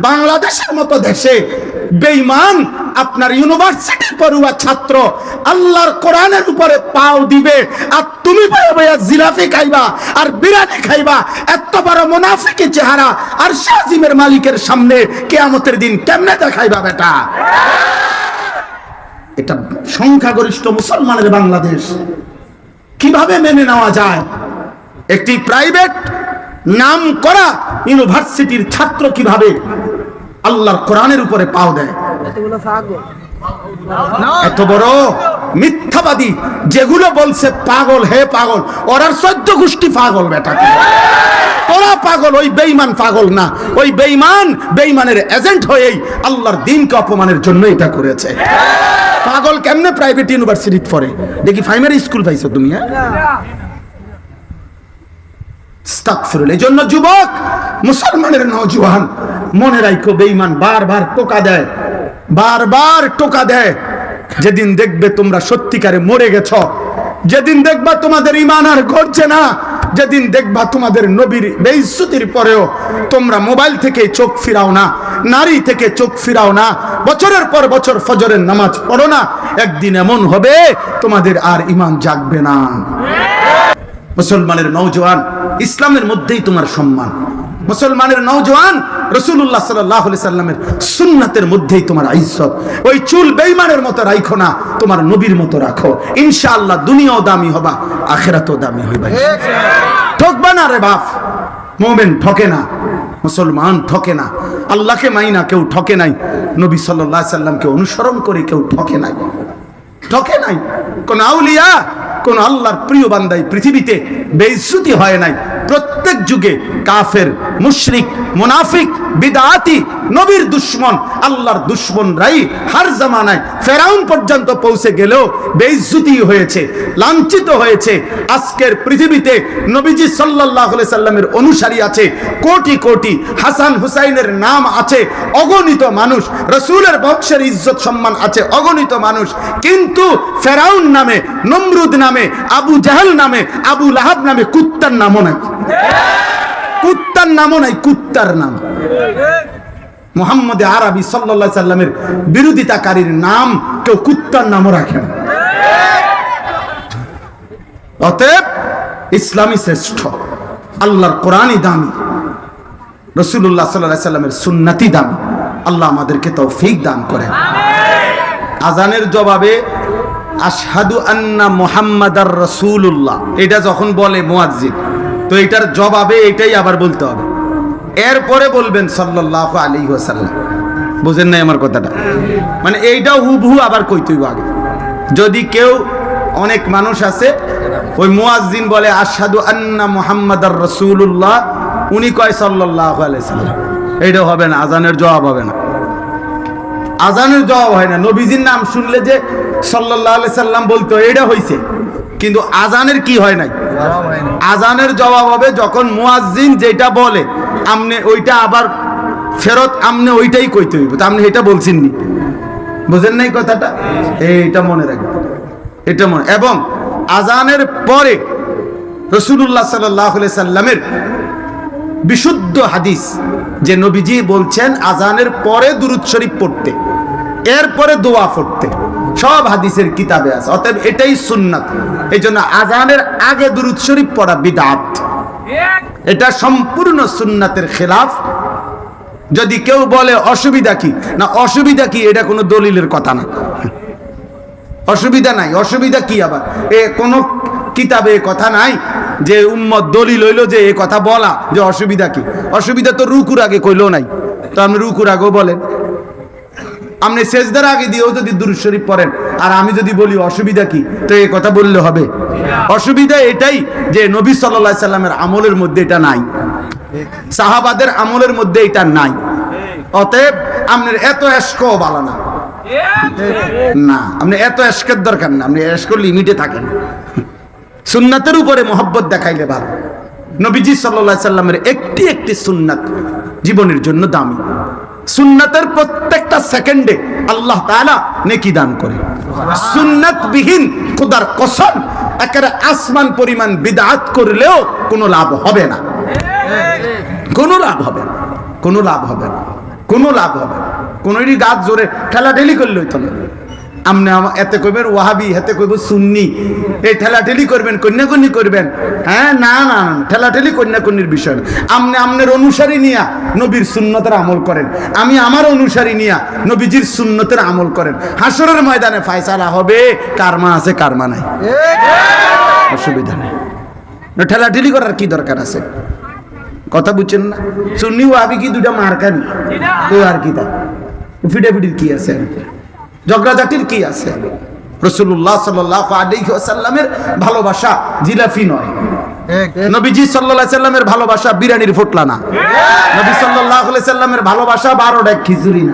বাংলাদেশের মতো দেশে বেঈমান আপনার ইউনিভার্সিটি পড়ুয়া ছাত্র আল্লাহর কোরআনের উপরে পাও দিবে, আর তুমি বইয়া জিলাপি খাইবা আর বিরিয়ানি খাইবা। এত বড় মুনাফিকি চেহারা আর শাজিমের মালিকের সামনে কিয়ামতের দিন কেমনে দেখাইবা বেটা? এটা সংখ্যাগরিষ্ঠ মুসলমানের বাংলাদেশ, কিভাবে মেনে নেওয়া যায়? একটি প্রাইভেট নাম করা ইউনিভার্সিটির ছাত্র কিভাবে আল্লাহর কোরআনের উপরে পাও দেয়? এত বড় মিথ্যাবাদী, যেগুলো বলছে পাগল, হে পাগল, ওরা 14 গোষ্ঠী পাগল বেটা। ওরা পাগল, ওই বেঈমান পাগল না। ওই বেঈমানের এজেন্ট হয়েই আল্লাহর দ্বীনকে অপমানের জন্য এটা করেছে। পাগল কেমনে প্রাইভেট ইউনিভার্সিটি পড়ে? দেখি প্রাইমারি স্কুল পাইছো তুমি? আস্তাগফিরুল্লাহ। এজন্য যুবক, মুসলমানের নওজোয়ান, মনে রাখো বেঈমান বারবার টোকা দেয়। যেদিন দেখবে তোমরা সত্যিকারে মরে গেছ, যেদিন দেখবা তোমাদের ঈমান আর গড়ছে না, যেদিন দেখবা তোমাদের নবীর বেইজ্জতির পরেও তোমরা মোবাইল থেকে চোখ ফিরাও না, নারী থেকে চোখ ফিরাও না, বছরের পর বছর ফজরের নামাজ পড়ো না, একদিন এমন হবে তোমাদের আর ঈমান জাগবে না। মুসলমানের নওজোয়ান, ইসলামের মধ্যেই তোমার সম্মান। মুসলমানের নওজোয়ান, রাসূলুল্লাহ সাল্লাল্লাহু আলাইহি সাল্লামের সুন্নাতের মধ্যেই তোমার ইজ্জত। ওই চুল বেঈমানের মতো রাখো না, তোমার নবীর মতো রাখো। ইনশাআল্লাহ দুনিয়াও দামি হবা, আখিরাতও দামি হইবা। ঠকবা না রে বাপ। মুমিন ঠকে না, মুসলমান ঠকে না। আল্লাহকে মাইনা কেউ ঠকে নাই, নবী সাল্লাল্লাহু আলাইহি সাল্লামকে অনুসরণ করে কেউ ঠকে নাই। কোন আউলিয়া, কোন আল্লাহর প্রিয় বান্দাই পৃথিবীতে বেইজ্জতি হয় নাই। প্রত্যেক যুগে কাফের, মুশরিক, মুনাফিক, বিদআতি, নবীর দুশমন, আল্লাহর দুশমনরাই হার জামানায় ফেরাউন পর্যন্ত পৌঁছে গেলেও বেইজ্জতি হয়েছে, লাঞ্ছিত হয়েছে। আজকের পৃথিবীতে নবীজি সাল্লাল্লাহু আলাইহি সাল্লামের অনুসারী আছে কোটি কোটি, হাসান হুসাইনের নাম আছে অগণিত মানুষ, রাসূলের বংশের ইজ্জত সম্মান আছে অগণিত মানুষ, কিন্তু ফেরাউন নামে, নমরুদ নামে, আবু জাহেল নামে, আবু লাহাব নামে কুত্তার নামও নাই। কুত্তার নামও নাই, কুত্তার নাম। মুহাম্মদ আরবি সাল্লাল্লাহু আলাইহি সাল্লামের বিরোধিতাকারীর নাম কেউ কুত্তার নামও রাখে না। অতএব ইসলামই শ্রেষ্ঠ, আল্লাহর কোরআনই দামি, রাসূলুল্লাহ সাল্লাল্লাহু আলাইহি সাল্লামের সুন্নাতই দামি। আল্লাহ আমাদেরকে তৌফিক দান করেন। আজানের জবাবে আশহাদু আন্না মুহাম্মাদার রাসূলুল্লাহ এটা যখন বলে মুয়াজ্জিন, তো এটার জবাবে এটাই আবার বলতে হবে। এরপরে বলবেন সাল্লাল্লাহু আলাইহি ওয়াসাল্লাম। বুঝেন নাই আমার কথাটা? মানে এইটাও হুবহু আবার কইতে হইব আগে। যদি কেউ, অনেক মানুষ আছে ওই মুয়াজ্জিন বলে আশহাদু আন্না মুহাম্মাদার রাসূলুল্লাহ, উনি কয় সাল্লাল্লাহু আলাইহি সাল্লাম, এইটাও হবে না, আজানের জবাব হবে না। আজানের জবাব হয় না। নবীজির নাম শুনলে যে সাল্লাল্লাহু আলাইহি সাল্লাম বলতো, এটা হইছে, কিন্তু আজানের কি হয় নাই? আজানের জবাব হবে যখন মুয়াজ্জিন যেটা বলে আমনে ওইটা আবার ফেরত আমনে ওইটাই কইতে হইব। তা আপনি এটা বলছেন নি, বুঝেন নাই কথাটা? এইটা মনে রাখবেন, এটা মনে। এবং আজানের পরে রাসূলুল্লাহ সাল্লাল্লাহু আলাইহি সাল্লামের বিশুদ্ধ হাদিস যে নবীজি বলছেন আজানের পরে দুরূদ শরীফ পড়তে, এরপরে দোয়া পড়তে, সব হাদিসের কিতাবে আছে। অতএব এটাই সুন্নাত। এই জন্য আজানের আগে দুরূদ শরীফ পড়া বিদআত, এটা সম্পূর্ণ সুন্নাতের খেলাফ। যদি কেউ বলে অসুবিধা কি, না অসুবিধা কি, এটা কোনো দলিলের কথা না। অসুবিধা নাই, অসুবিধা কি আবার? এ কোনো কিতাবে কথা নাই যে উম্মত দলিল হইল যে এ কথা বলা যে অসুবিধা কি। অসুবিধা তো রুকুর আগে কইলো নাই, তো আপনি রুকুর আগেও বলেন। আপনি সেজদার আগে দিয়েও যদি দুরূদ শরীফ পড়েন, আর আমি যদি বলি অসুবিধা কি, তো এই কথা বললে হবে? অসুবিধা এটাই যে নবী সাল্লাল্লাহু আলাইহি সাল্লামের আমলের মধ্যে এটা নাই, সাহাবাদের আমলের মধ্যে এটা নাই। অতএব আপনার এত এশকও ভালো না, না আপনি এত এশকের দরকার না, আপনি এশকর লিমিটে থাকেন। সুন্নাতের উপরে মহব্বত দেখাইলে ভালো। নবীজি সাল্লাল্লাহু আলাইহি সাল্লামের একটি একটি সুন্নাত জীবনের জন্য দামি। সুন্নাতের প্রত্যেকটা সেকেন্ডে আল্লাহ তাআলা নেকি দান করে। সুন্নাত বিহীন খোদার কসম একেবারে আসমান পরিমাণ বিদআত করলেও কোনো লাভ হবে না, কোনো লাভ হবে না, কোনো লাভ হবে না। কোনো লাভ হবে না। কোনোরই গাছ জোরে ঠেলাঠেলি করলে হইতো না। আমনে এতে কইবেন ওয়াহাবি, এতে কইব সুন্নি, এই ঠেলাঠেলি করবেন, কন্যাকন্যি করবেন। হ্যাঁ, না না না, ঠেলাঠেলি কন্যাকন্যির বিষয় না। আমনে আমনের অনুসারী নিয়া নবীর সুন্নতের আমল করেন, আমি আমার অনুসারী নিয়া নবীজির সুন্নতের আমল করেন। হাসরের ময়দানে ফায়সালা হবে কারমা আছে কারমা নাই, অসুবিধা নেই। ঠেলাঠেলি করার কি দরকার আছে? কথা বুঝছেন না? সুন্নি ওয়াহাবি কি দুটা মার্কানি? তো আর কি তা ফিটাফিটির কি আছে? ঝগড়াঝাটির কি আছে? রাসূলুল্লাহ সাল্লাল্লাহু আলাইহি ওয়াসাল্লামের ভালোবাসা জিলাফি নয়, নবীজি সাল্লাল্লাহু আলাইহি সাল্লামের ভালোবাসা বিরিয়ানির ফোটলা না, নবী সাল্লাল্লাহু আলাইহি সাল্লামের ভালোবাসা 12 ডেক খিচুড়ি না।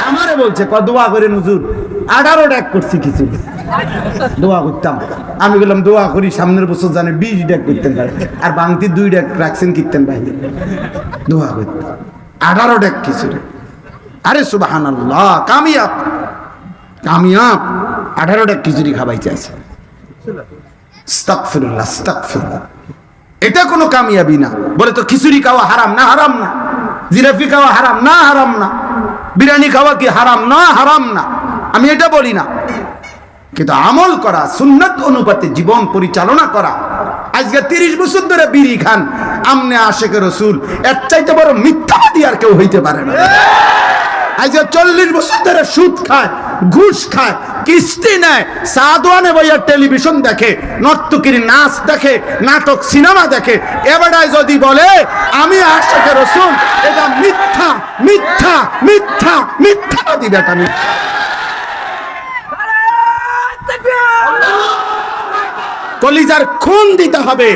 আমারে বলছে দোয়া করে হুজুর 18 ডেক করছি খিচুড়ি, দোয়া করতাম। আমি বললাম দোয়া করি সামনের বছর জানে 20 ডেক করতেন ভাই, আর বাংতি 2 ডেক রাখছেন কিনতেন ভাই, দোয়া করতাম 18 ডেক খিচুড়ি। আরে সুবহানাল্লাহ, কামিয়াব কামিয়াব 18টা খিচুড়ি খাবাই চাইছে। আস্তাগফিরুল্লাহ আস্তাগফিরুল্লাহ, এটা কোনো কামিয়াবি না। বলে তো খিচুড়ি খাওয়া হারাম না? হারাম না। জিলাপি খাওয়া হারাম না? হারাম না। বিরিয়ানি খাওয়া কি হারাম না? হারাম না, আমি এটা বলি না। কিন্তু আমল করা, সুন্নাত অনুপাতে জীবন পরিচালনা করা। আজকে 30 বছর ধরে বিড়ি খান, আমনে আশিকে রাসূল, এর চাইতে বড় মিথ্যাবাদী আর কেউ হইতে পারে না। আজকে 40 বছর ধরে সুদ খায়, ঘুষ খায়, কিস্তি নেয়, সাদওয়ানে বইয়া টেলিভিশন দেখে, নর্তকীর নাচ দেখে, নাটক সিনেমা দেখে, এবারে যদি বলে আমি আশিকে রাসূল, এটা মিথ্যা মিথ্যা মিথ্যা মিথ্যাবাদী বেটা। কলিজার খুন দিতে হবে,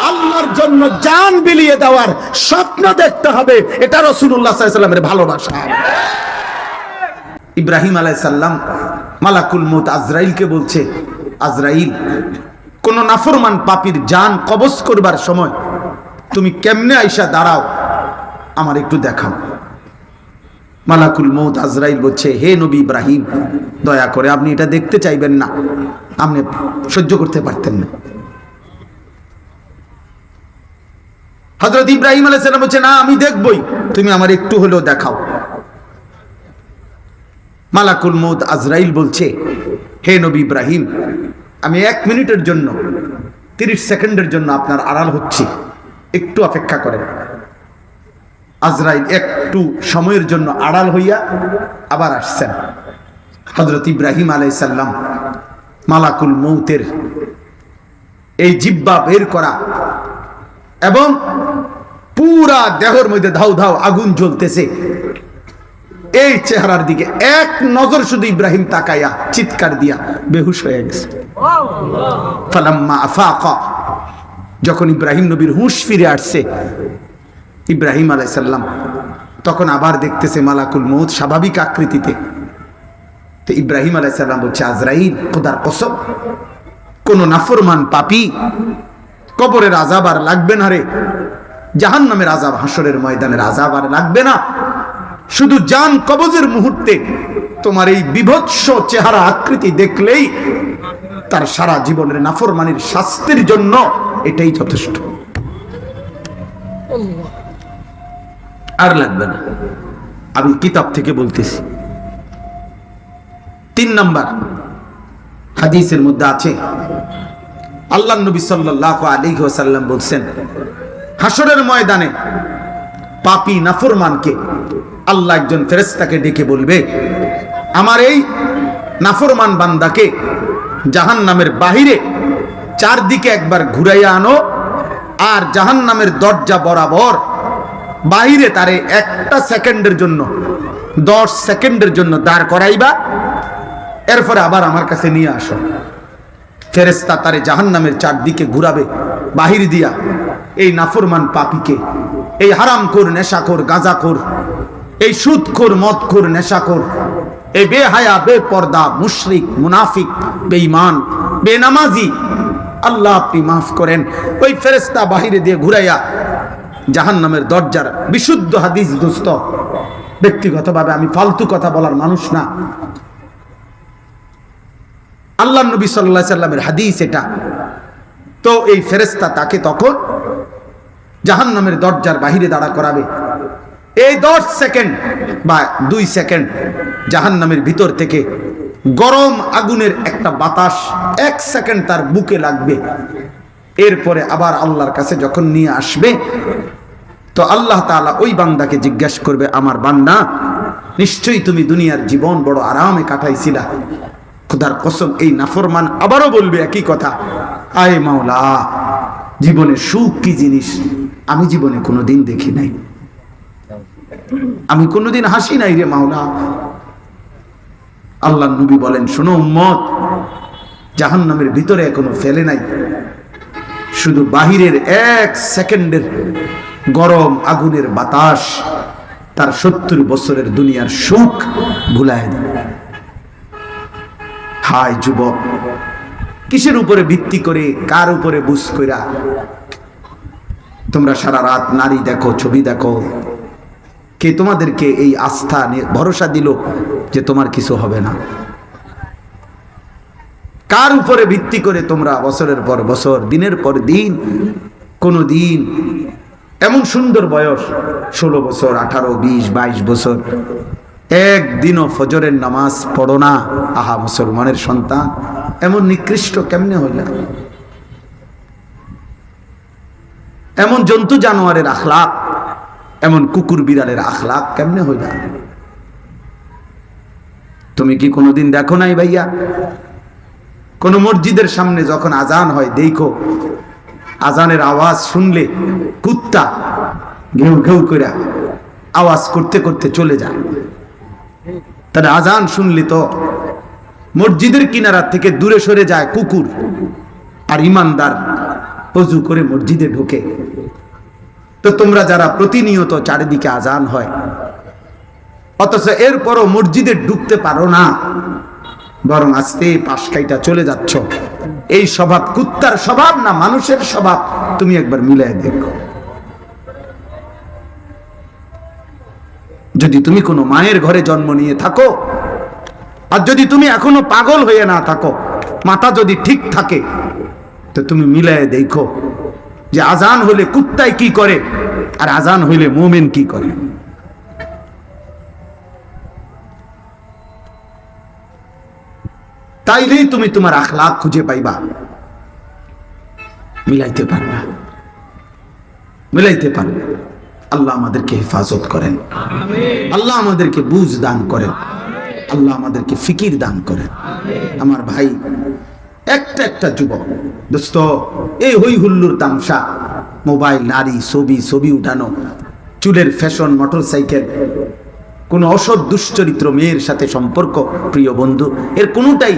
আল্লাহর জন্য জান বিলিয়ে দেওয়ার স্বপ্ন দেখতে হবে, এটা রাসূলুল্লাহ সাল্লাল্লাহু আলাইহি ওয়াসাল্লামের ভালোবাসা। ইব্রাহিম আলাইহিস সালাম মালাকুল মউত আজরাইলকে বলছে, আজরাইল, কোন নাফরমান পাপীর জান কবজ করবার সময় তুমি কেমনে আইসা দাঁড়াও, আমার একটু দেখাও। মালাকুল মউত আজরাইল বলছে, হে নবী ইব্রাহিম, দয়া করে আপনি এটা দেখতে চাইবেন না, আপনি সহ্য করতে পারতেন না। হযরত ইব্রাহিম আলাইহিস সালাম বলছে, না আমি দেখবই, তুমি আমার একটু হলেও দেখাও। মালাকুল মউত আজরাইল বলছে, হে নবী ইব্রাহিম, আমি 1 মিনিটের জন্য 30 সেকেন্ডের জন্য আপনার আড়াল হচ্ছি, একটু অপেক্ষা করেন। আজরাইল একটু সময়ের জন্য আড়াল হইয়া আবার আসছেন। হযরত ইব্রাহিম আলাইহিস সালাম মালাকুল মউতের এই জিহ্বা বের করা এবং পুরা দেহের মধ্যে ধাউ ধাউ আগুন জ্বলতেছে, এই চেহারার দিকে এক নজর শুধু ইব্রাহিম তাকাইয়া চিৎকার দিয়া বেহুশ হয়ে গেছে। ফালাম্মা আফাকা, যখন ইব্রাহিম নবীর হুঁশ ফিরে আসছে, ইব্রাহিম আলাইহিস সালাম তখন আবার দেখতেছে মালাকুল মউত স্বাভাবিক আকৃতিতে। তো ইব্রাহিম আলাইহিস সালাম বলছে, আজরাইল, খোদার কসম, কোন নাফরমান পাপী কবরের আযাব আর লাগবে না রে, জাহান্নামের আযাব, হাসরের ময়দানের আযাব আর লাগবে না। শুধু জান কবজের মুহূর্তে তোমার এই বিভৎস চেহারা আকৃতি দেখলেই তার সারা জীবনের নাফরমানির শাস্তির জন্য এটাই যথেষ্ট, আর লাগবে না। আমি কিতাব থেকে বলতেছি। 3 নাম্বার হাদিসের মধ্যে আছে, আল্লাহ নবী সাল্লাল্লাহু আলাইহি ওয়াসাল্লাম বলছেন, হাসরের ময়দানে পাপী নাফরমানকে আল্লাহ একজন ফেরেশতাকে ডেকে বলবে, আমার এই নাফরমান বান্দাকে জাহান্নামের বাহিরে চারদিকে একবার ঘুরাইয়া আনো, আর জাহান্নামের দরজা বরাবর বাহিরে তারে 1 সেকেন্ডের জন্য 10 সেকেন্ডের জন্য দাঁড় করাইবা, এরপরে আবার আমার কাছে নিয়ে আসো। ফেরেশতা তারে জাহান্নামের চারদিকে ঘুরাবে বাহির দিয়া, এই নাফরমান পাপীকে, এই হারামখোর, নেশাখোর, গাঁজাখোর, এই সুদখোর, মদখোর, নেশাখোর, এই বেহায়া, বেপর্দা, মুশরিক, মুনাফিক, বেঈমান, বেনামাজি, আল্লাহ আপনি মাফ করেন। ওই ফেরেশতা বাহিরে দিয়ে ঘুরাইয়া জাহান্নামের দরজার, বিশুদ্ধ হাদিস দোস্ত, ব্যক্তিগতভাবে আমি ফালতু কথা বলার মানুষ না, আল্লাহ নবী সাল্লাল্লাহু আলাইহি সাল্লামের হাদিস এটা। তো এই ফেরেশতা তাকে তখন জাহান্নামের দরজার বাহিরে দাঁড়া করাবে, এই 10 সেকেন্ড বা 2 সেকেন্ড জাহান্নামের ভিতর থেকে গরম আগুনের একটা বাতাস 1 সেকেন্ড তার বুকে লাগবে। এরপরে আবার আল্লাহর কাছে যখন নিয়ে আসবে, তো আল্লাহ তাআলা ওই বান্দাকে জিজ্ঞাসা করবে, আমার বান্দা, নিশ্চয়ই তুমি দুনিয়ার জীবন বড় আরামে কাটাইছিলা। খোদার কসম, এই নাফরমান আবারও বলবে একই কথা, আয় মাওলা, জীবনে সুখ কি জিনিস আমি জীবনে কোনোদিন দেখি নাই, আমি কোনোদিন হাসি নাই রে মাওলা। আল্লাহর নবী বলেন, শোনো উম্মত, জাহান্নামের ভিতরে এখনো ফেলে নাই, শুধু বাহিরের 1 সেকেন্ডের গরম আগুনের বাতাস তার 70 বছরের দুনিয়ার সুখ ভুলায় দেয়। হায় যুবক, কিসের উপরে ভিত্তি করে, কার উপরে বুঝ কইরা তোমরা সারা রাত নারী দেখো, ছবি দেখো? কে তোমাদেরকে এই আস্থা ভরসা দিল যে তোমার কিছু হবে না? কার উপরে ভিত্তি করে তোমরা বছরের পর বছর, দিনের পর দিন, কোন দিন এমন সুন্দর বয়স 16 বছর, 18, 20, 22 বছর, একদিনও ফজরের নামাজ পড়ো না? আহা মুসলমানের সন্তান, এমন নিকৃষ্ট কেমনে হইলা? এমন জন্তু জানোয়ারের আখলাক, এমন কুকুর বিড়ালের আখলাক কেমনে হইলা? তুমি কি কোনোদিন দেখো নাই ভাইয়া? কোন মসজিদের সামনে যখন আজান হয়, দেখো আজানের আওয়াজ শুনলে কুত্তা ঘেউ ঘেউ করে আওয়াজ করতে করতে চলে যায়। তার আজান শুনলে তো মসজিদের কিনারা থেকে দূরে সরে যায় কুকুর, আর ইমানদার ওযু করে মসজিদে ঢোকে। তো তোমরা যারা প্রতিনিয়ত চারিদিকে আজান হয়, অথচ এরপরও মসজিদে ঢুকতে পারো না, বরং আস্তে পাশ কাইটা চলে যাচ্ছ, এই স্বভাব কুত্তার স্বভাব না মানুষের স্বভাব? তুমি একবার মিলাই দেখো। যদি তুমি কোনো মায়ের ঘরে জন্ম নিয়ে থাকো, আর যদি তুমি এখনো পাগল হয়ে না থাকো, মাথা যদি ঠিক থাকে, তো তুমি মিলাই দেখো যে আজান হলে কুত্তায় কি করে আর আজান হইলে মুমিন কি করে। তাইলেই তুমি তোমার আখলাক খুঁজে পাইবা, মিলাইতে পারবা, মিলাইতে পারবে। আল্লাহ আমাদেরকে হেফাজত করেন, আল্লাহ আমাদেরকে বুঝ দান করেন, আল্লাহ আমাদেরকে ফিকির দান করেন। আমার ভাই, একটা যুবক দোস্ত, এই হই হুল্লুর তামসা, মোবাইল, নারী, ছবি উঠানো, চুলের ফ্যাশন, মোটরসাইকেল, কোন অসৎ দুশ্চরিত্র মেয়ের সাথে সম্পর্ক, প্রিয় বন্ধু, এর কোনটাই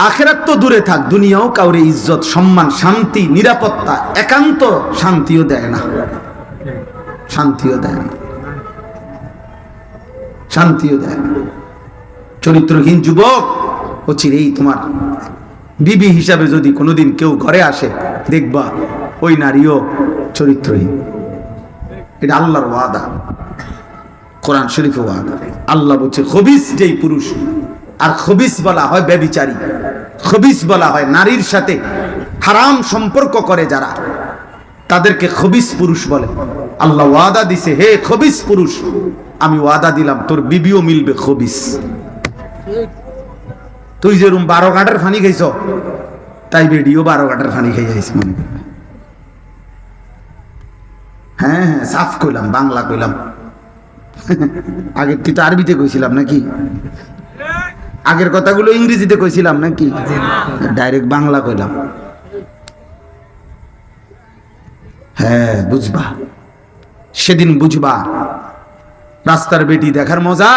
আখিরাত তো দূরে থাক, দুনিয়াও কাউরে ইজ্জত, সম্মান, শান্তি, নিরাপত্তা, একান্ত শান্তিও দেয় না, শান্তিও দেয় না, শান্তিও দেয় না। চরিত্রহীন যুবক অচিরেই তোমার বিবি হিসাবে যদি কোনোদিন কেউ ঘরে আসে, দেখবা ওই নারীও চরিত্রহীন। এটা আল্লাহর ওয়াদা, কোরআন শরীফে ওয়াদা। আল্লাহ বলছে, খবিস যেই পুরুষ, আর খবিস বলা হয় ব্যভিচারী, খবিস বলা হয় নারীর সাথে হারাম সম্পর্ক করে যারা, তাদেরকে খবিস পুরুষ বলে। আল্লাহ ওয়াদা দিছে, হে খবিস পুরুষ, আমি ওয়াদা দিলাম তোর বিবিও মিলবে খবিস। তুই যেরকম 12 ঘাটের ফানি খাইছ, তাই বেডিও 12 ঘাটের ফানি খাই যাইছে মনে করবে। হ্যাঁ, সাফ কইলাম, বাংলা কইলাম। আগের তুই তো আরবিতে কইছিলাম নাকি? আগের কথাগুলো ইংরেজিতে কইছিলাম নাকি? ডাইরেক্ট বাংলা কইলাম। হ্যাঁ, বুঝবা, সেদিন বুঝবা রাস্তার বেটি দেখার মজা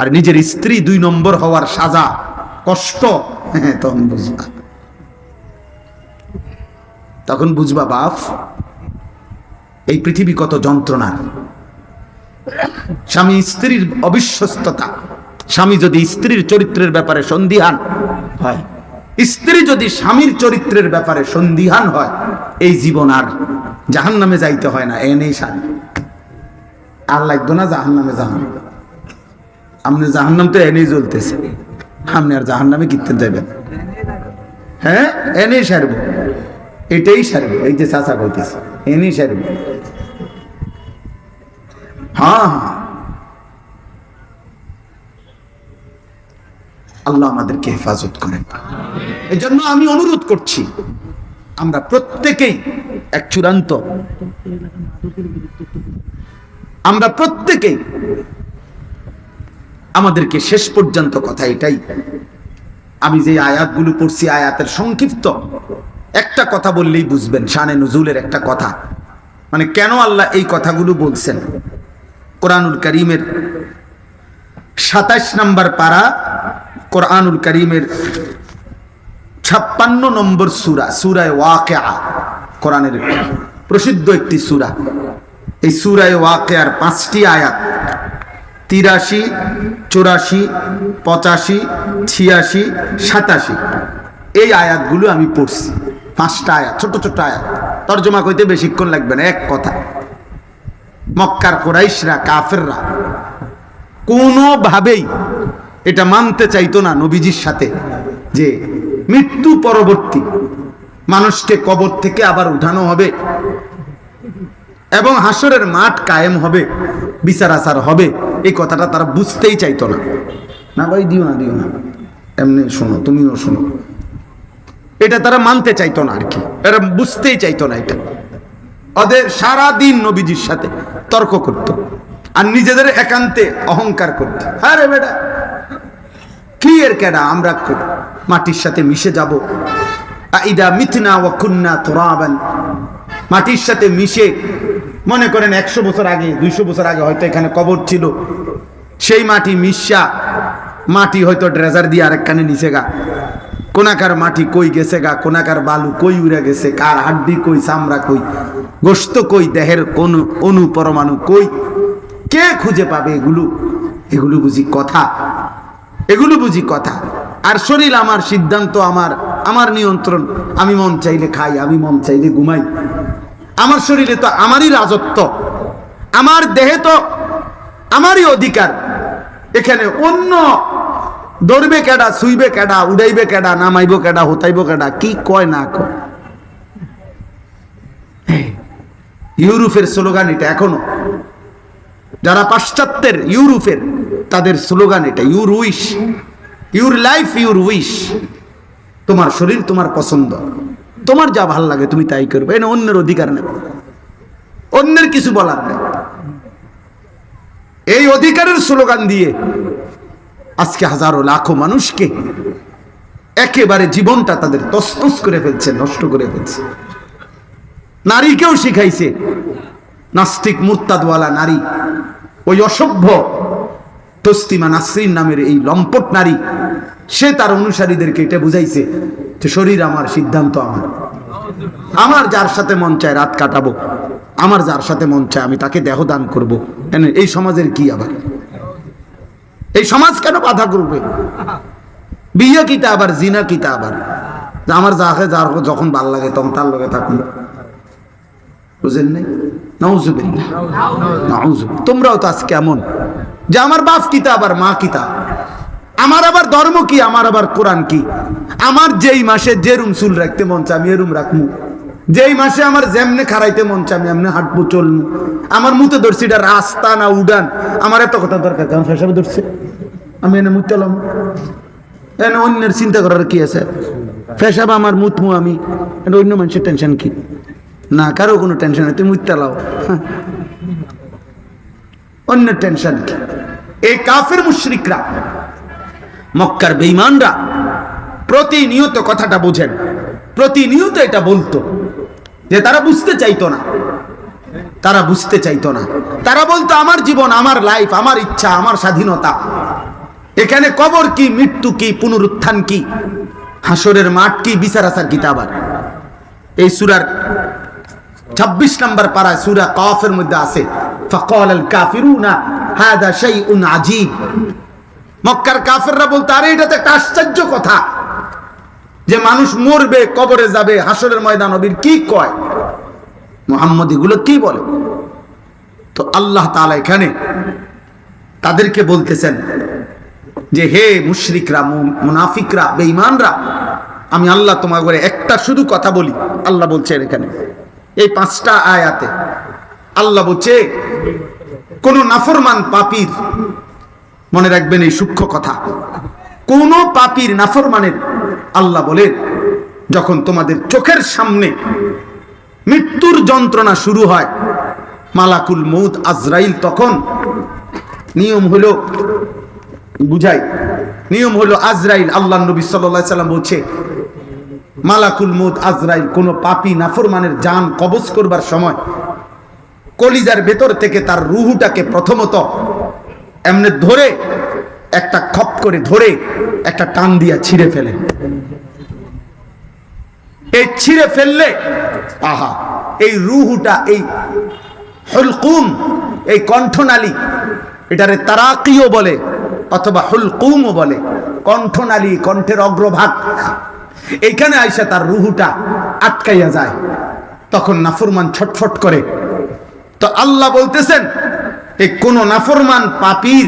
আর নিজের স্ত্রী 2 নম্বর হওয়ার সাজা, কষ্ট। হ্যাঁ, তখন বুঝবা, তখন বুঝবা বাপ, এই পৃথিবী কত যন্ত্রণার। স্বামী স্ত্রীর অবিশ্বস্ততা, স্বামী যদি স্ত্রীর চরিত্রের ব্যাপারে সন্দিহান হয়, স্ত্রী যদি স্বামীর চরিত্রের ব্যাপারে সন্দিহান হয়, এই জীবন আর জাহান্নামে যাইতে হয় না। এনেই স্বামী আর লাগতো না জাহান্নামে যান। আপনি জাহান্নাম তো এনেই জ্বলতেছে, আপনি আর জাহান্নামে কিনতে দেবেন? হ্যাঁ, এনেই সারব, এটাই সারব। এই যে চাচা কইতেছে, এনেই সারব। হ্যাঁ, আল্লাহ আমাদেরকে হেফাজত করেন। এই জন্য আমি অনুরোধ করছি, আমরা প্রত্যেকেই এক চূড়ান্ত, আমরা প্রত্যেকেই আমাদেরকে শেষ পর্যন্ত কথা এটাই, আমি যে আয়াতগুলো পড়ছি আয়াতের সংক্ষিপ্ত একটা কথা বললেই বুঝবেন, শানে নুজুলের একটা কথা, মানে কেন আল্লাহ এই কথাগুলো বলছেন। কোরআনুল কারীমের 27 নম্বর পারা, কোরআনুল কারীমের 56 নম্বর সূরা, সূরা ওয়াকিয়া, কোরআনের প্রসিদ্ধ একটি সূরা। এই সূরা ওয়াকিয়ার 5টি আয়াত 83, 84, 85, 86, 87 এই আয়াতগুলো আমি পড়ছি। 5টা আয়াত, ছোট ছোট আয়াত, তরজমা কইতে বেশিক্ষণ লাগবে না, এক কথা। মক্কার কুরাইশরা, কাফেররা কোনোভাবেই এটা মানতে চাইতো না নবীজির সাথে যে মৃত্যু পরবর্তী মানুষকে কবর থেকে আবার উঠানো হবে এবং হাসরের মাঠ কায়েম হবে, বিচার আচার হবে, এই কথাটা তারা বুঝতেই চাইতো না। না ভাই দিও না, দিও না, এমনি শোনো, তুমিও শোনো, এটা তারা মানতে চাইতো না আর কি, এরা বুঝতেই চাইতো না এটা। ওদের সারাদিন নবীজির সাথে তর্ক করত আর নিজেদের একান্তে অহংকার করত। আরে বেটা কি এর কেডা, আমরা মাটির সাথে মিশে যাব, আইদা মিতনা ওয়া কুন্না তুরাবান, মাটির সাথে মিশে, মনে করেন 100 বছর আগে 200 বছর আগে হয়তো এখানে কবর ছিল, সেই মাটি মিশা, মাটি হয়তো ড্রেজার দিয়ে আরেক কানে নিচে গা, কোনাকার মাটি কই গেছে গা, কোনাকার বালু কই উড়ে গেছে, কার হাড্ডি কই, চামড়া কই, গোশত কই, দেহের কোন অণু পরমাণু কই, কে খুঁজে পাবে এগুলো? এগুলো বুঝি কথা? এগুলো বুঝি কথা? আর শরীর আমার সিদ্ধান্ত, আমার নিয়ন্ত্রণ, আমি মন চাইলে খাই, আমি মন চাইলে ঘুমাই, আমার শরীরে তো আমারই রাজত্ব, আমার দেহে তো আমারই অধিকার, এখানে অন্য ধরবে কেডা, ছুইবে কেডা, উড়াইবে কেডা, নামাইব কেডা, হতাইব কেডা, কি কয় না কয়। ইউরোপের স্লোগান এটা এখনো, যারা পাশ্চাত্যের ইউরোপের, তাদের স্লোগান এটা, your wish, your life your wish, তোমার শরীর তোমার পছন্দ, তোমার যা ভাল লাগে তুমি তাই করবে, এটা অন্যের অধিকার নেই, অন্যের কিছু বলার নেই। এই অধিকারের স্লোগান দিয়ে আজকে হাজারো লাখো মানুষকে একেবারে জীবনটা তাদের তছনছ করে ফেলছে, নষ্ট করে ফেলছে। নারীকেও শিখাইছে, নাস্তিক মুরতাদওয়ালা নারী, ওই অসভ্য তসলিমা নাসরিন নামের এই লম্পট নারী, সে তার অনুসারীদেরকে এটা বুঝাইছে যে শরীর আমার, সিদ্ধান্ত আমার, আমার যার সাথে মন চায় রাত কাটাবো, আমার যার সাথে মন চায় আমি তাকে দেহ দান করবো। এই সমাজের কি আবার? এই সমাজ কেন বাধা করবে? বিয়ে কিতা আবার, জিনা কিতা আবার, আমার যাকে যার যখন ভাল লাগে তখন তার লগে থাকুন, বুঝেন নাই? নাউজুবিল্লাহ, নাউজুবিল্লাহ। তোমরাও তো আজকে এমন যে আমার বাপ কিতা আবার মা কিতা, আমার আবার ধর্ম কি, আমার আবার কোরআন কি, আমার যেই মাসে যে রুম চুল রাখতে মন চায় আমি এরুম রাখবো, যেই মাসে আমার যেমনে খারাইতে মন চায় আমি এমনি হাঁটবো, চলবো, আমার মুতে ধরছি এটা রাস্তা না উড়ান, আমার এত কথা দরকার কারণ ফেসাবে ধরছে, আমি এনে মুতালাম, এনে অন্যের চিন্তা করার কি আছে? ফেসাব আমার মুতমু আমি, এটা অন্য মানুষের টেনশন কি? না, কারো কোনো টেনশন নেই, তুমি মুতালাও, অন্যের টেনশন কি? এই কাফের মুশরিকরা, মক্কার বেঈমানরা প্রতিনিয়ত কথাটা বোঝেন, প্রতিনিয়ত এটা বলতো যে তারা বুঝতে চাইতো না, তারা বুঝতে চাইতো না, তারা বলতো আমার জীবন, আমার লাইফ, আমার ইচ্ছা, আমার স্বাধীনতা, এখানে কবর কি, মৃত্যু কি, পুনরুত্থান কি, হাসরের মাঠ কি, বিচার আচার কি? আবার এই সূরার 26 নম্বর পারায় সূরা কাফের মধ্যে আছে, ফাকালাল কাফিরুনা হাদা শাইউন আজীব। মক্কার কাফেররা বলতো আরে এটা তো একটা আশ্চর্য কথা যে মানুষ মরবে, কবরে যাবে, হাসরের ময়দান হবে, কি কয় মুহাম্মদ, এগুলো কি বলে? তো আল্লাহ তাআলা এখানে তাদেরকে বলতেছেন যে হে মুশরিকরা, মুনাফিকরা, বেঈমানরা, আমি আল্লাহ তোমাদের একটা শুধু কথা বলি। আল্লাহ বলছেন এখানে এই 5টা আয়াতে, আল্লাহ বলছে কোন নাফরমান পাপীর, মনে রাখবেন এই সূক্ষ্ম কথা, কোন পাপীর নাফরমানের আল্লাহ বলেন যখন তোমাদের চোখের সামনে মৃত্যুর যন্ত্রণা শুরু হয়, মালাকুল মউত আজরাইল তখন নিয়ম হলো বুঝাই, নিয়ম হলো আজরাইল, আল্লাহ নবী সাল্লাল্লাহু আলাইহি সাল্লাম বলছে মালাকুল মউত আজরাইল কোন পাপী নাফরমানের জান কবজ করবার সময় কলিজার ভেতর থেকে তার রুহুটাকে প্রথমত এমনি ধরে একটা খপ করে ধরে একটা টান দিয়া ছিঁড়ে ফেলে। এই ছিঁড়ে ফেললে আহা, এই রুহুটা, এই হুলকুম, এই কণ্ঠনালী, এটারে তারাকিও বলে অথবা হুলকুমও বলে, কণ্ঠনালী, কণ্ঠের অগ্রভাগ, এইখানে আইসা তার রুহুটা আটকাইয়া যায়, তখন নাফরমান ছটফট করে। তো আল্লাহ বলতেছেন এই কোন নাফরমান পাপীর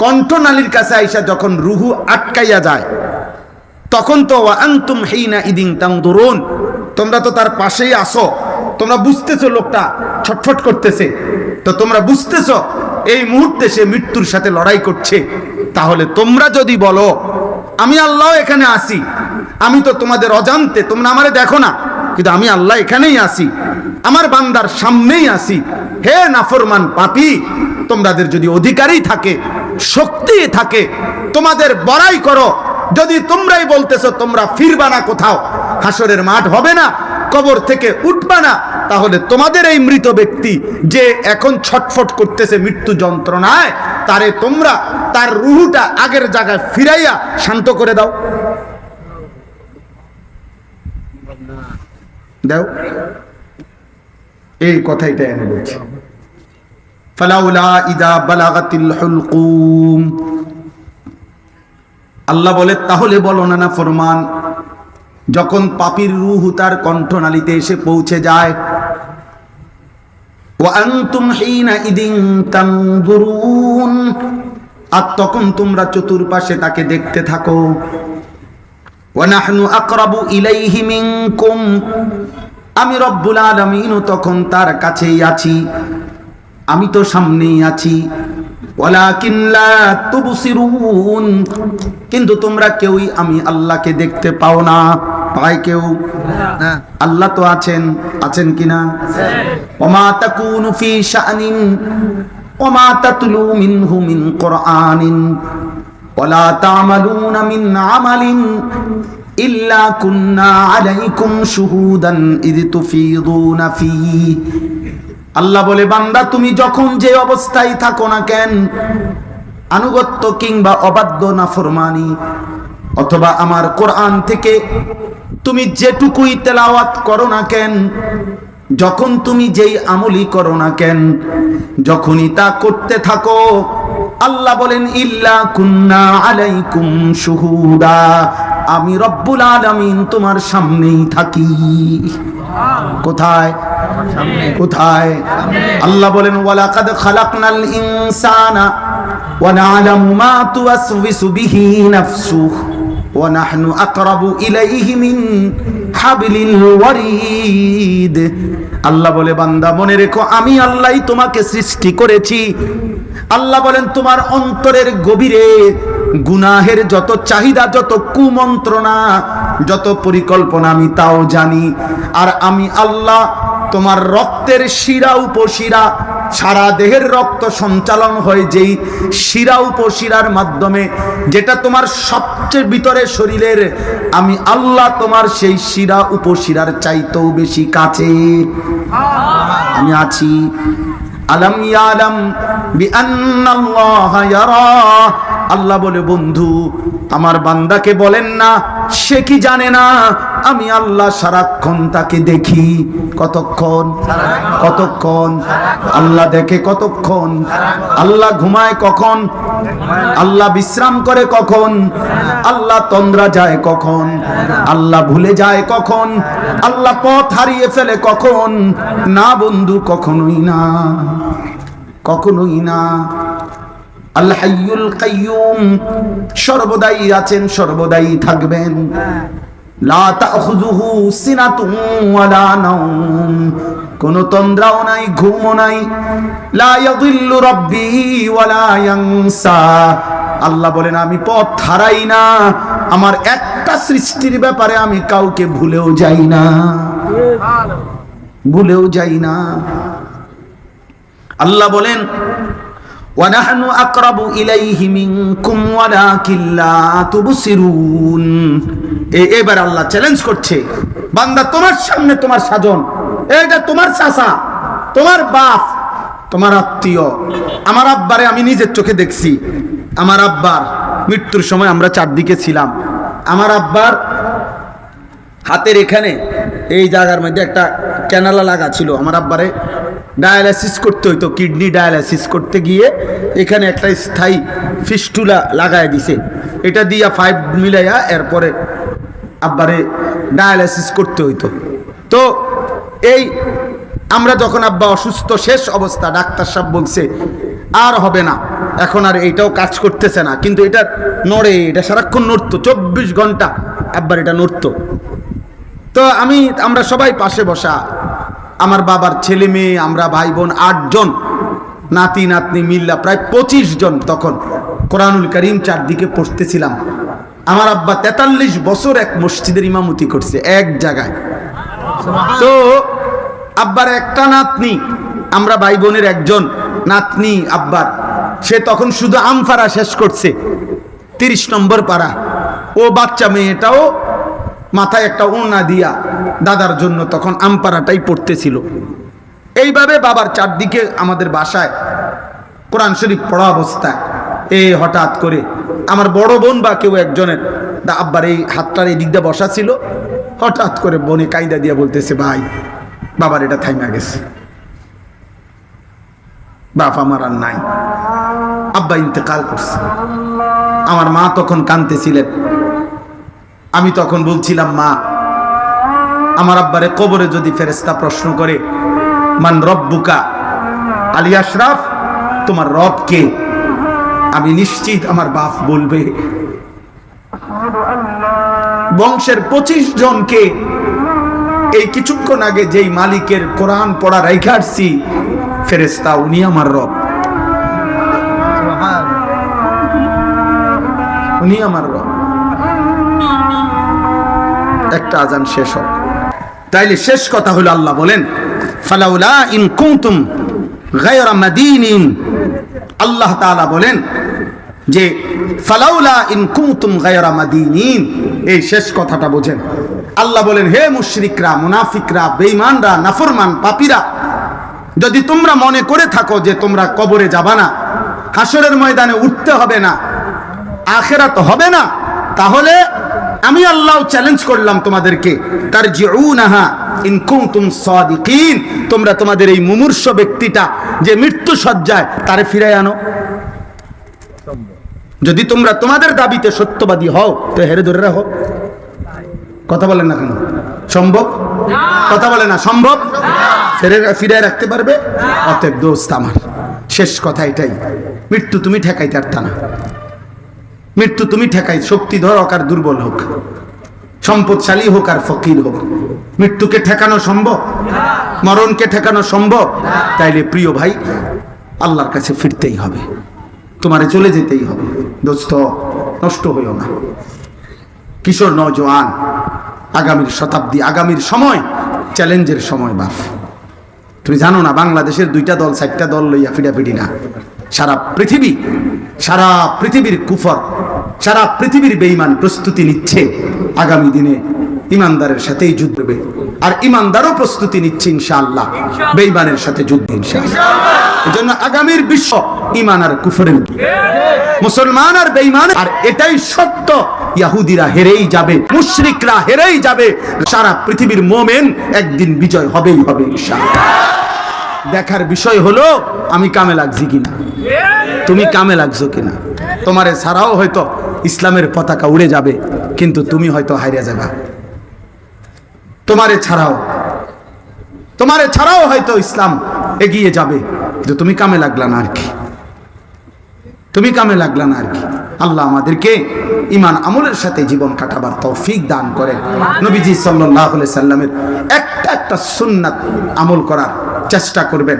কণ্ঠনালীর কাছে আইসা যখন রুহু আটকাইয়া যায়, তখন তো ওয়া আনতুম হিনা ইদিন তানদুরুন, তোমরা তো তার পাশেই আসো, তোমরা বুঝতেছো লোকটা ছটফট করতেছে, তো তোমরা বুঝতেছো এই মুহূর্তে সে মৃত্যুর সাথে লড়াই করছে। তাহলে তোমরা যদি বলো আমি আল্লাহ এখানে আসি, আমি তো তোমাদের অজান্তে, তোমরা আমারে দেখো না, কিন্তু আমি আল্লাহ এখানেই আসি, আমার বান্দার সামনেই আসি, হে নাফরমান পাপী, তোমাদের যদি অধিকারই থাকে, শক্তি থাকে, তোমাদের বড়াই করো। যদি তোমরাই বলতেছো তোমরা ফিরবা না, কোথাও হাসরের মাঠ হবে না, কবর থেকে উঠবা না, তাহলে তোমাদের এই মৃত ব্যক্তি যে এখন ছটফট করতেছে মৃত্যু যন্ত্রণায়, তারে তোমরা তার রুহুটা আগের জায়গায় ফিরাইয়া শান্ত করে দাও, দাও। এই কথাইটা এনে বলছি, ফালাউলা ইদা বালাগাতিল হুলকুম, আল্লাহ বলে তাহলে বলো না না ফরমান, যখন পাপীর রূহ তার কণ্ঠনালীতে এসে পৌঁছে যায়, ওয়া আনতুম হিনা ইদিন তানজুরুন, আর তখন তোমরা চতুর্পাশে তাকে দেখতে থাকো, ওয়া নাহনু আকরাবু ইলাইহি মিনকুম, আমি রব্বুল আলামিন তখন তার কাছেই আছি, আমি তো সামনেই আছি, ওয়ালাকিন লা তুবসিরুন, কিন্তু তোমরা কেউই আমি আল্লাহকে দেখতে পাও না। পায় কেউ? আল্লাহ তো আছেন, আছেন কিনা? ওমা তাকুনু ফি শাআনিন ওমা তাতলু মিনহু মিন কুরআনিন ওয়ালা তা'মালুনা মিন আমালিন ইল্লা কুন্না আলাইকুম শুহুদান ইয তুফিদুনা ফীহি। আল্লাহ বলে বান্দা তুমি যখন যে অবস্থায় থাকো না কেন, আনুগত্য কিংবা অবাধ্য নাফরমানি, অথবা আমার কোরআন থেকে তুমি যেটুকুই তেলাওয়াত করো না কেন, যখন তুমি যেই আমলি করো না কেন, যখনই তা করতে থাকো, আল্লাহ বলেন ইল্লা কুন্না আলাইকুম শুহুদা, আমি রব্বুল আলামিন তোমার সামনেই থাকি। কোথায়? কোথায়? আল্লাহ বলেন ওয়ালাকাদ খালাকনাল ইনসানা ওয়া না'লামু মা তুওয়াসওয়িসু বিহি নাফসুহু ওয়া নাহনু আকরাবু ইলাইহি মিন হাবলিল ওয়ারিদ। আল্লাহ বলে বান্দা মনে রেখো আমি আল্লাহই তোমাকে সৃষ্টি করেছি। আল্লাহ বলেন তোমার অন্তরের গভীরে গুনাহের যত চাহিদা, যত কুমন্ত্রণা, যত পরিকল্পনা আমি তাও জানি। আর আমি আল্লাহ তোমার রক্তের শিরা উপশিরা, সারা দেহের রক্ত সঞ্চালন হয় যেই শিরা উপশিরার মাধ্যমে, যেটা তোমার সবচেয়ে ভিতরে শরীরের, আমি আল্লাহ তোমার সেই শিরা উপশিরার চাইতেও বেশি কাছে আমি আছি। আলাম ইয়ালাম বিআন্নাল্লাহা ইয়ারা, আল্লাহ বলে বন্ধু আমার বান্দাকে বলেন না সে কি জানে না আমি আল্লাহ সারাক্ষণ তাকে দেখি। কতক্ষণ? কতক্ষণ? আল্লাহ দেখে কতক্ষণ? আল্লাহ ঘুমায় কখন? আল্লাহ বিশ্রাম করে কখন? আল্লাহ তন্দ্রা যায় কখন? আল্লাহ ভুলে যায় কখন? আল্লাহ পথ হারিয়ে ফেলে কখন? না বন্ধু, কখনোই না, কখনোই না। আল হাইয়ুল কাইয়ুম, সর্বদাই আছেন, সর্বদাই থাকবেন। লা তাখুযুহু সিনাতুন ওয়ালা নাওম, কোন তন্দ্রাও নাই, ঘুমও নাই। লা ইয়াযিল্লু রাব্বি ওয়ালা ইয়ানসা, আল্লাহ বলেন আমি পথ হারাই না, আমার একটা সৃষ্টির ব্যাপারে আমি কাউকে ভুলেও যাই না, ভুলেও যাই না। আল্লাহ বলেন ওয়া নাহনু আকরাবু ইলাইহি মিনকুম ওয়ালাকিন লা তুবসিরুন। এবার আল্লাহ চ্যালেঞ্জ করছে, বান্দা তোমার সামনে তোমার সাজন, এটা তোমার চাচা, তোমার বাপ, তোমার আত্মীয়। আমার আব্বারে আমি নিজের চোখে দেখছি। আমার আব্বার মৃত্যুর সময় আমরা চারদিকে ছিলাম। আমার আব্বার হাতের এখানে এই জায়গার মধ্যে একটা ক্যানালা লাগা ছিল। আমার আব্বারে ডায়ালাইসিস করতে হইতো, কিডনি ডায়ালাইসিস করতে গিয়ে এখানে একটা স্থায়ী ফিস্টুলা লাগায় দিছে। এটা দিয়া 5 মিলাইয়া এরপরে আব্বারে ডায়ালাইসিস করতে হইতো। তো এই আমরা যখন আব্বা অসুস্থ শেষ অবস্থা, ডাক্তার সাহেব বলছে আর হবে না, এখন আর এইটাও কাজ করতেছে না, কিন্তু এটা নড়ে, এটা সারাক্ষণ নড়তো, 24 ঘন্টা আব্বার এটা নড়তো। তো আমরা সবাই পাশে বসা, আমার বাবার ছেলে মেয়ে, আমরা ভাই বোন 8 জন, নাতি নাতনি মিল্লা প্রায় 25 জন। তখন কোরআনুল কারীম চারদিকে পড়তেছিলাম। আমার আব্বা 43 বছর এক মসজিদের ইমামতি করছে এক জায়গায়। তো আব্বার একটা নাতনি, আমরা ভাই বোনের একজন নাতনি আব্বার, সে তখন শুধু আমফারা শেষ করছে, 30 নম্বর পারা। ও বাচ্চা মেয়েটাও মাথায় একটা ওড়না দিয়া দাদার জন্য তখন আমপারাটাই পড়তেছিল। এইভাবে বাবার চারদিকে আমাদের বাসায় কোরআন শরীফ পড়া অবস্থায় হঠাৎ করে আমার বড় বোন বা কেউ একজনের আব্বার এই হাতটার এই দিক দিয়ে বসা ছিল, হঠাৎ করে বোনে কায়দা দিয়া বলতেছে, ভাই বাবার এটা থাইমা গেছে, বাপ আমার আর নাই, আব্বা ইন্তেকাল করছে। আমার মা তখন কাঁদতেছিলেন। আমি তখন বলছিলাম, মা, আমার আব্বারে কবরে যদি ফেরেশতা প্রশ্ন করে মান রব্বুকা, আলী আশরাফ তোমার রব কে, আমি নিশ্চিত আমার বাপ বলবে বংশের 25 জনকে এই কিছুক্ষণ আগে যেই মালিকের কোরআন পড়া রাইখা আসছি ফেরেশতা, উনি আমার রব, উনি আমার রব। একটা আজান শেষ হোক। তাইলে শেষ কথা হলো আল্লাহ বলেন ফালাউলা ইন কুনতুম গায়রা মাদিনিন, আল্লাহ তাআলা বলেন যে ফালাউলা ইন কুনতুম গায়রা মাদিনিন, এই শেষ কথাটা বোঝেন। আল্লাহ বলেন, হে মুশরিকরা, মুনাফিকরা, বেঈমানরা, নাফরমান পাপীরা, যদি তোমরা মনে করে থাকো যে তোমরা কবরে যাবা না, হাসরের ময়দানে উঠতে হবে না, আখিরাত হবে না, তাহলে আমি আল্লাহ চ্যালেঞ্জ করলাম তোমাদেরকে, তারজিউনাহা ইন কুনতুম সাদিকিন, তোমরা তোমাদের এই মুমূর্ষ ব্যক্তিটা যে মৃত্যু সজ্জায় তারে ফিরায় আনো। যদি তোমরা তোমাদের দাবিতে সত্যবাদী হও তো হেরে ধরে রাখো। কথা বলেন না কেন? সম্ভব? কথা বলে না সম্ভব? ফিরে রাখতে পারবে? অতএব দোস্ত আমার, শেষ কথা এটাই, মৃত্যু তুমি ঠেকাইতে পারতা না। মৃত্যু তুমি ঠেকাই, শক্তিধর হোক আর দুর্বল হোক, সম্পদশালী হোক আর ফকির হোক, মৃত্যুকে ঠেকানো সম্ভব? মরণকে ঠেকানো সম্ভব? তাইলে প্রিয় ভাই, আল্লাহর কাছে ফিরতেই হবে, তোমারে চলে যেতেই হবে। দোস্ত, নষ্ট হইও না। কিশোর নওজোয়ান, আগামীর শতাব্দী, আগামীর সময় চ্যালেঞ্জের সময়। বাপ, তুমি জানো না বাংলাদেশের 2টা দল 4টা দল লইয়া ফিডাফিডি না, সারা পৃথিবী, সারা পৃথিবীর কুফর, সারা পৃথিবীর বেঈমান প্রস্তুতি নিচ্ছে আগামী দিনে ইমানদারের সাথেই যুদ্ধ হবে। আর ইমানদারও প্রস্তুতি নিচ্ছে ইনশাআল্লাহ বেঈমানের সাথে যুদ্ধ ইনশাআল্লাহ। এজন্য আগামীর বিশ্ব ঈমান আর কুফরের, মুসলমান আর বেঈমান, আর এটাই সত্য। ইহুদিরা হেরেই যাবে, মুশরিকরা হেরেই যাবে, সারা পৃথিবীর মুমিন একদিন বিজয় হবেই হবে ইনশাআল্লাহ। দেখার বিষয় হলো আমি কামে লাগছি কিনা, তুমি কামে লাগছো কিনা। তোমারে ছাড়াও হয়তো ইসলামের পতাকা উড়ে যাবে, কিন্তু তুমি হয়তো হারিয়ে যাবে। তোমারে ছাড়াও হয়তো ইসলাম এগিয়ে যাবে, যে তুমি কামে লাগলা না আর কি, তুমি কামে লাগলা না আর কি। আল্লাহ আমাদেরকে ঈমান আমলের সাথে জীবন কাটাবার তৌফিক দান করেন। নবীজি সাল্লাল্লাহু আলাইহি সাল্লামের একটা সুন্নাত আমল করার চেষ্টা করবেন।